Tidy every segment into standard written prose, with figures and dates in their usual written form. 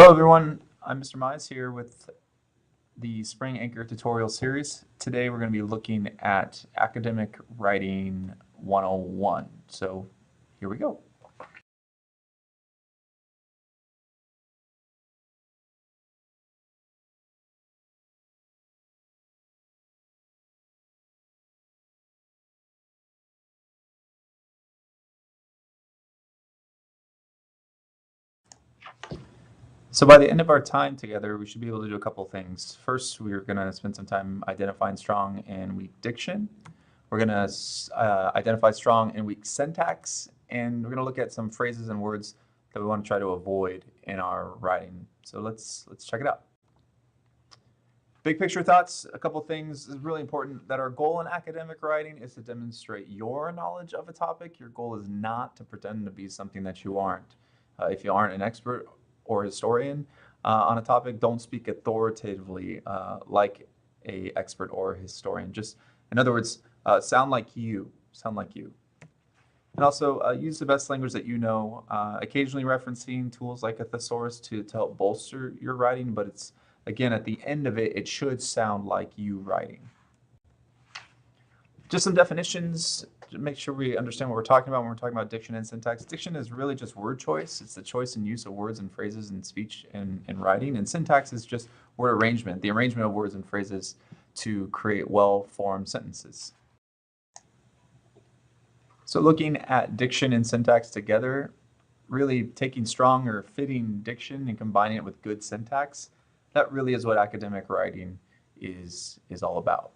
Hello everyone, I'm Mr. Mize here with the Spring Anchor tutorial series. Today we're going to be looking at Academic Writing 101. So here we go. So by the end of our time together, we should be able to do a couple things. First, we're going to spend some time identifying strong and weak diction. We're going to identify strong and weak syntax, and we're going to look at some phrases and words that we want to try to avoid in our writing. So let's check it out. Big picture thoughts, a couple things is really important that our goal in academic writing is to demonstrate your knowledge of a topic. Your goal is not to pretend to be something that you aren't. If you aren't an expert or historian on a topic, don't speak authoritatively like a expert or a historian. Just, in other words, sound like you. Sound like you. And also use the best language that you know, occasionally referencing tools like a thesaurus to help bolster your writing, but it's, again, at the end of it, it should sound like you writing. Just some definitions to make sure we understand what we're talking about when we're talking about diction and syntax. Diction is really just word choice. It's the choice and use of words and phrases in speech and writing. And syntax is just word arrangement, the arrangement of words and phrases to create well-formed sentences. So looking at diction and syntax together, really taking strong or fitting diction and combining it with good syntax, that really is what academic writing is all about.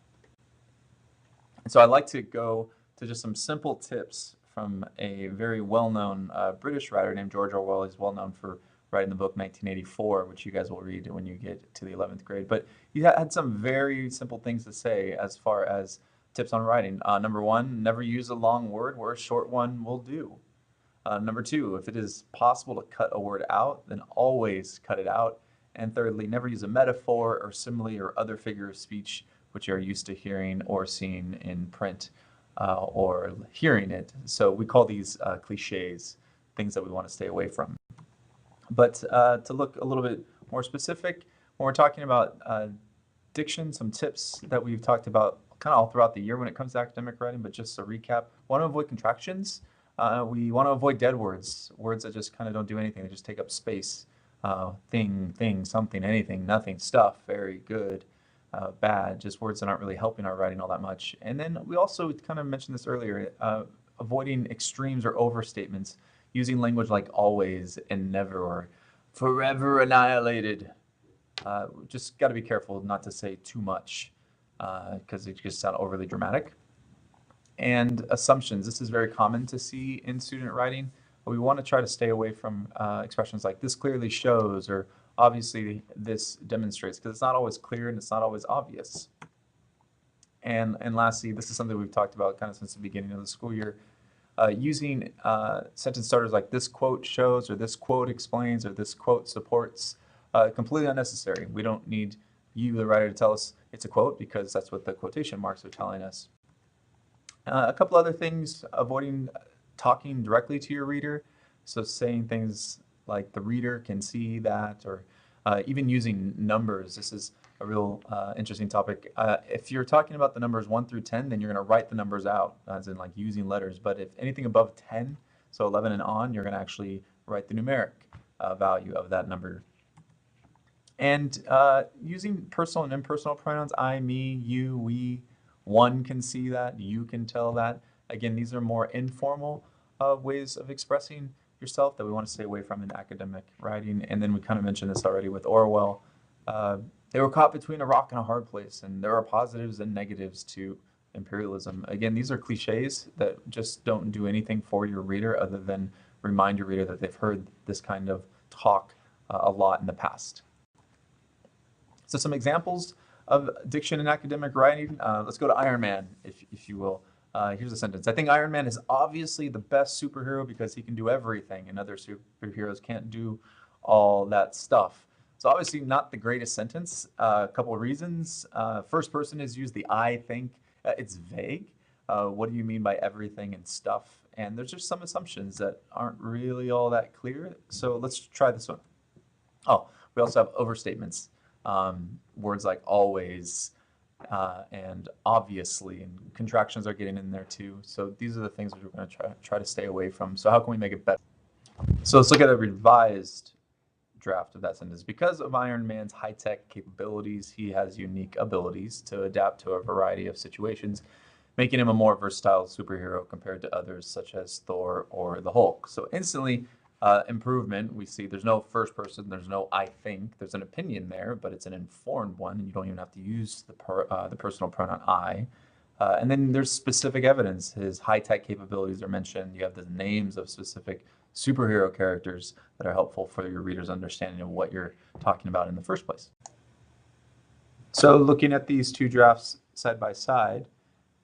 And so I'd like to go to just some simple tips from a very well-known British writer named George Orwell. He's well known for writing the book 1984, which you guys will read when you get to the 11th grade. But he had some very simple things to say as far as tips on writing. Number one, never use a long word where a short one will do. Number two, if it is possible to cut a word out, then always cut it out. And thirdly, never use a metaphor or simile or other figure of speech which you're used to hearing or seeing in print or hearing it. So we call these cliches, things that we want to stay away from. But to look a little bit more specific, when we're talking about diction, some tips that we've talked about kind of all throughout the year when it comes to academic writing, but just a recap. Want to avoid contractions. We want to avoid dead words, words that just kind of don't do anything. They just take up space. Thing, something, anything, nothing, stuff, very good, bad, just words that aren't really helping our writing all that much. And then we also kind of mentioned this earlier, avoiding extremes or overstatements, using language like always and never or forever annihilated. Just got to be careful not to say too much because it just sounds overly dramatic. And assumptions. This is very common to see in student writing. We want to try to stay away from expressions like this clearly shows or obviously this demonstrates, because it's not always clear and it's not always obvious. And lastly, this is something we've talked about kind of since the beginning of the school year, using sentence starters like this quote shows or this quote explains or this quote supports, completely unnecessary. We don't need you, the writer, to tell us it's a quote because that's what the quotation marks are telling us. A couple other things, avoiding talking directly to your reader. So saying things like the reader can see that, or even using numbers. This is a real interesting topic. If you're talking about the numbers 1 through 10, then you're going to write the numbers out, as in like using letters. But if anything above 10, so 11 and on, you're going to actually write the numeric value of that number. And using personal and impersonal pronouns, I, me, you, we, one can see that, you can tell that. Again, these are more informal ways of expressing yourself that we want to stay away from in academic writing. And then we kind of mentioned this already with Orwell. They were caught between a rock and a hard place, and there are positives and negatives to imperialism. Again, these are cliches that just don't do anything for your reader other than remind your reader that they've heard this kind of talk a lot in the past. So some examples of diction in academic writing. Let's go to Iron Man, if you will. Here's a sentence. I think Iron Man is obviously the best superhero because he can do everything, and other superheroes can't do all that stuff. So obviously not the greatest sentence. A couple of reasons. First person is used the I think. It's vague. What do you mean by everything and stuff? And there's just some assumptions that aren't really all that clear. So let's try this one. Oh, we also have overstatements. Words like always and obviously, and contractions are getting in there too. So these are the things that we're going to try to stay away from. So how can we make it better? So let's look at a revised draft of that sentence. Because of Iron Man's high-tech capabilities, he has unique abilities to adapt to a variety of situations, making him a more versatile superhero compared to others such as Thor or the Hulk. So instantly, improvement. We see there's no first person, there's no I think, there's an opinion there, but it's an informed one, and you don't even have to use the personal pronoun I. And then there's specific evidence. His high-tech capabilities are mentioned. You have the names of specific superhero characters that are helpful for your reader's understanding of what you're talking about in the first place. So looking at these two drafts side by side,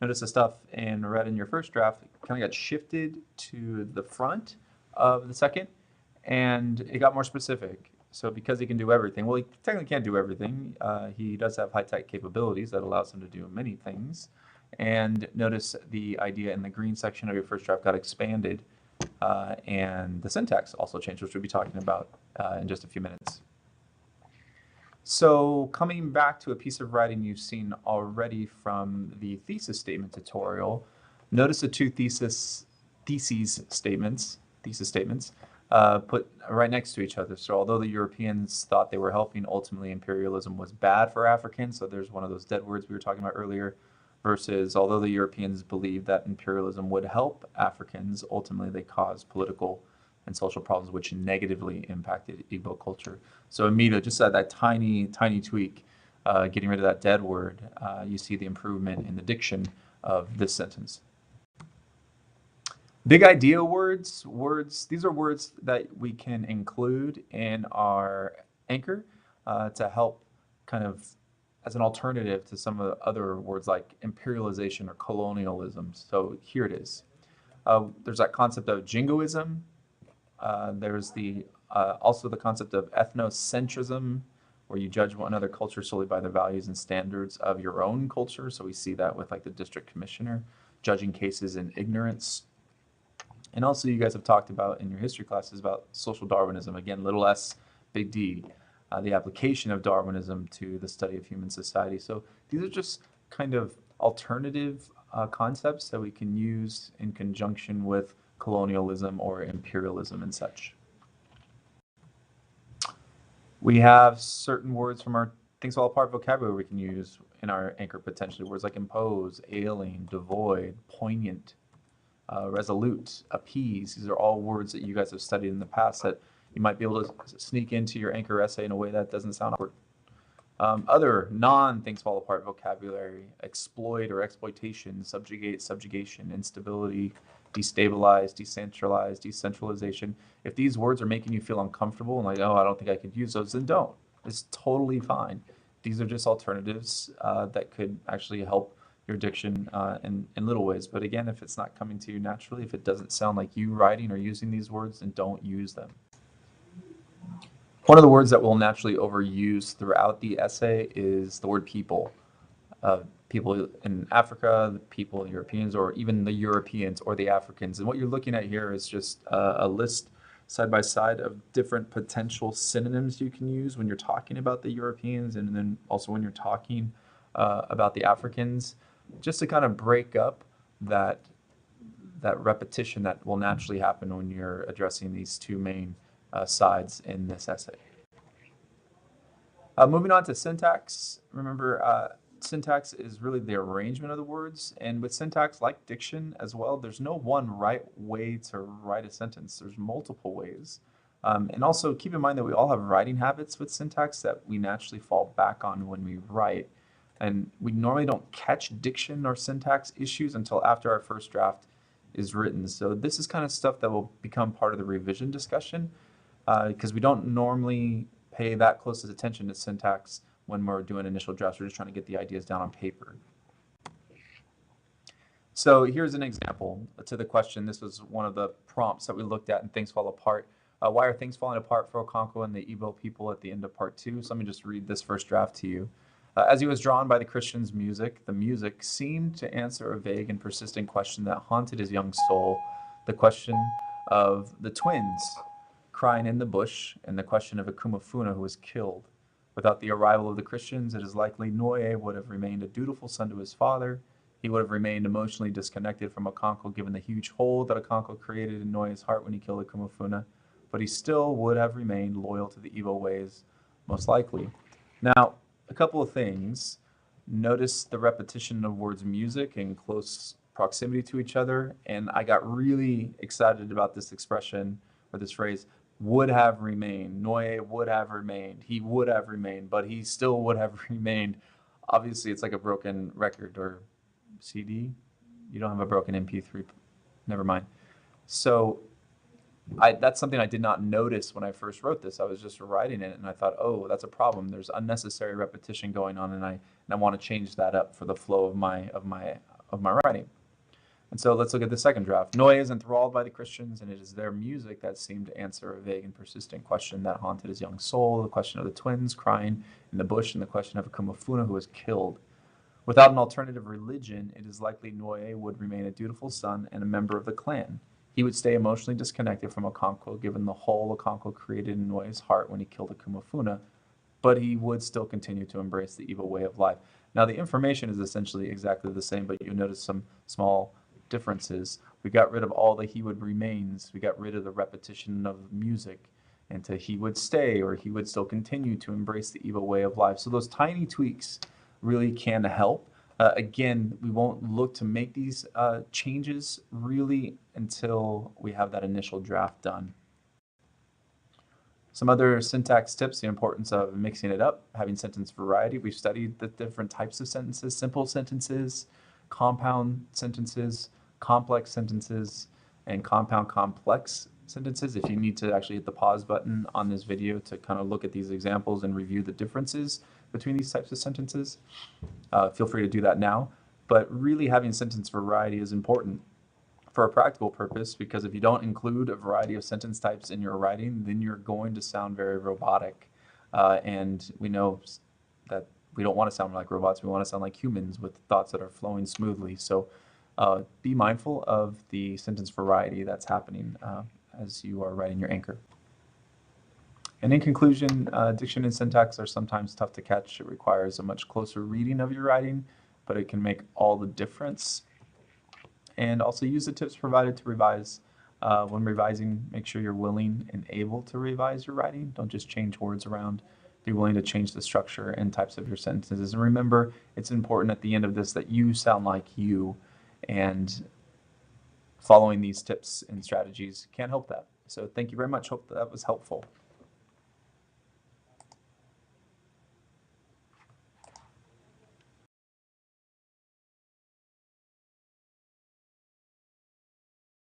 notice the stuff in red in your first draft kind of got shifted to the front of the second, and it got more specific. So because he can do everything, well, he technically can't do everything. He does have high-tech capabilities that allows him to do many things. And notice the idea in the green section of your first draft got expanded, and the syntax also changed, which we'll be talking about in just a few minutes. So coming back to a piece of writing you've seen already from the thesis statement tutorial, notice the two thesis statements put right next to each other. So although the Europeans thought they were helping, ultimately imperialism was bad for Africans. So there's one of those dead words we were talking about earlier, versus although the Europeans believed that imperialism would help Africans, ultimately they caused political and social problems which negatively impacted Igbo culture. So immediately, just that tiny tweak, getting rid of that dead word, you see the improvement in the diction of this sentence. Big idea words, these are words that we can include in our anchor to help kind of as an alternative to some of the other words like imperialization or colonialism. So here it is. There's that concept of jingoism. There's also the concept of ethnocentrism, where you judge one other culture solely by the values and standards of your own culture. So we see that with like the district commissioner judging cases in ignorance. And also you guys have talked about in your history classes about social Darwinism, again, little s, big D, the application of Darwinism to the study of human society. So these are just kind of alternative concepts that we can use in conjunction with colonialism or imperialism and such. We have certain words from our things fall apart vocabulary we can use in our anchor potentially. Words like impose, ailing, devoid, poignant, resolute, appease. These are all words that you guys have studied in the past that you might be able to sneak into your anchor essay in a way that doesn't sound awkward. Other non-things fall apart vocabulary: exploit or exploitation, subjugate, subjugation, instability, destabilize, decentralize, decentralization. If these words are making you feel uncomfortable and like, oh, I don't think I could use those, then don't. It's totally fine. These are just alternatives that could actually help your diction in little ways. But again, if it's not coming to you naturally, if it doesn't sound like you writing or using these words, then don't use them. One of the words that we'll naturally overuse throughout the essay is the word people. People in Africa, the people, Europeans, or even the Europeans or the Africans. And what you're looking at here is just a list side by side of different potential synonyms you can use when you're talking about the Europeans and then also when you're talking about the Africans, just to kind of break up that repetition that will naturally happen when you're addressing these two main sides in this essay. Moving on to syntax. Remember, syntax is really the arrangement of the words, and with syntax, like diction as well, there's no one right way to write a sentence. There's multiple ways. And also keep in mind that we all have writing habits with syntax that we naturally fall back on when we write. And we normally don't catch diction or syntax issues until after our first draft is written. So this is kind of stuff that will become part of the revision discussion because we don't normally pay that close attention to syntax when we're doing initial drafts. We're just trying to get the ideas down on paper. So here's an example to the question. This was one of the prompts that we looked at in Things Fall Apart. Why are things falling apart for Okonkwo and the Igbo people at the end of part 2? So let me just read this first draft to you. As he was drawn by the Christian's music, the music seemed to answer a vague and persistent question that haunted his young soul, the question of the twins. crying in the bush, and the question of Akumafuna, who was killed. Without the arrival of the Christians, it is likely Noe would have remained a dutiful son to his father. He would have remained emotionally disconnected from Okonkwo given the huge hole that Okonkwo created in Noe's heart when he killed Akumafuna, but he still would have remained loyal to the evil ways, most likely. Now, a couple of things. Notice the repetition of words music in close proximity to each other, and I got really excited about this expression or this phrase, would have remained. Noe would have remained. He would have remained, but he still would have remained. Obviously, it's like a broken record or CD. You don't have a broken MP3. Never mind. So that's something I did not notice when I first wrote this. I was just writing it, and I thought, oh, that's a problem. There's unnecessary repetition going on, and I want to change that up for the flow of my writing. And so let's look at the second draft. Noe is enthralled by the Christians, and it is their music that seemed to answer a vague and persistent question that haunted his young soul, the question of the twins crying in the bush, and the question of Akumafuna, who was killed. Without an alternative religion, it is likely Noe would remain a dutiful son and a member of the clan. He would stay emotionally disconnected from Okonkwo, given the hole Okonkwo created in Noe's heart when he killed Akumafuna, but he would still continue to embrace the evil way of life. Now, the information is essentially exactly the same, but you'll notice some small differences. We got rid of all the he would remains. We got rid of the repetition of music into he would stay, or he would still continue to embrace the evil way of life. So those tiny tweaks really can help. Again, we won't look to make these changes really until we have that initial draft done. Some other syntax tips, the importance of mixing it up, having sentence variety. We've studied the different types of sentences, simple sentences, compound sentences, complex sentences, and compound complex sentences. If you need to actually hit the pause button on this video to kind of look at these examples and review the differences between these types of sentences, feel free to do that now. But really having sentence variety is important for a practical purpose, because if you don't include a variety of sentence types in your writing, then you're going to sound very robotic. And we know that we don't want to sound like robots. We want to sound like humans with thoughts that are flowing smoothly. So be mindful of the sentence variety that's happening as you are writing your anchor. And in conclusion, diction and syntax are sometimes tough to catch. It requires a much closer reading of your writing, but it can make all the difference. And also use the tips provided to revise. When revising, make sure you're willing and able to revise your writing. Don't just change words around. Be willing to change the structure and types of your sentences. And remember, it's important at the end of this that you sound like you, and following these tips and strategies can help that. So thank you very much. Hope that was helpful.